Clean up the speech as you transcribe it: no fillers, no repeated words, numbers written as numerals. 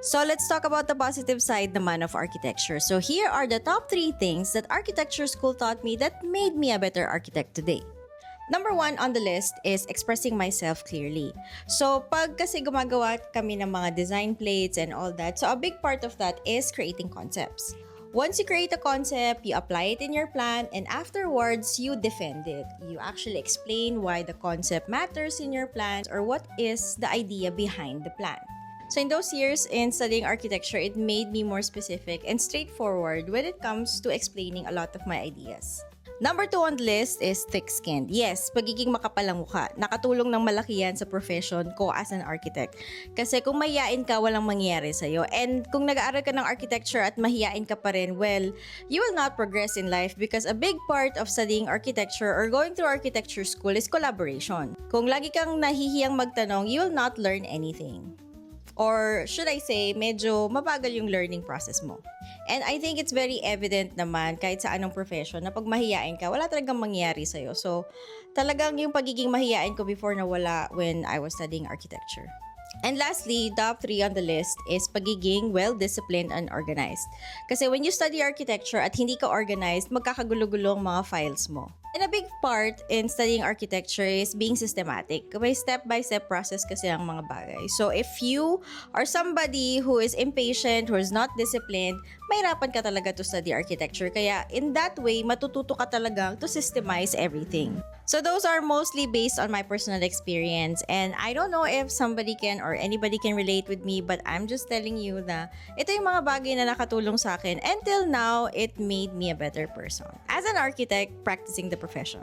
So let's talk about the positive side naman of architecture. So here are the top 3 things that architecture school taught me that made me a better architect today. Number 1 on the list is expressing myself clearly. So pag kasi gumagawa kami ng mga design plates and all that, so a big part of that is creating concepts. Once you create a concept, you apply it in your plan, and afterwards, you defend it. You actually explain why the concept matters in your plans or what is the idea behind the plan. So in those years in studying architecture, it made me more specific and straightforward when it comes to explaining a lot of my ideas. Number 2 on the list is thick-skinned. Yes, pagiging makapal ang mukha. Nakatulong ng malaki yan sa profession ko as an architect. Kasi kung mahiyain ka, walang mangyayari sa'yo. And kung nag-aaral ka ng architecture at mahiyain ka pa rin, well, you will not progress in life because a big part of studying architecture or going through architecture school is collaboration. Kung lagi kang nahihiyang magtanong, you will not learn anything. Or should I say, medyo mabagal yung learning process mo. And I think it's very evident naman kahit sa anong profession na pag mahiyain ka, wala talagang mangyayari sa'yo. So, talagang yung pagiging mahiyain ko before nawala when I was studying architecture. And lastly, top 3 on the list is pagiging well-disciplined and organized. Kasi when you study architecture at hindi ka organized, magkakagulo-gulo ang mga files mo. And a big part in studying architecture is being systematic. May step-by-step process kasi ang mga bagay. So if you are somebody who is impatient, who is not disciplined, mahirapan ka talaga to study architecture. Kaya in that way, matututo ka talaga to systemize everything. So those are mostly based on my personal experience. And I don't know if somebody can or anybody can relate with me, but I'm just telling you na ito yung mga bagay na nakatulong sa akin. Until now, it made me a better person as an architect practicing the profession.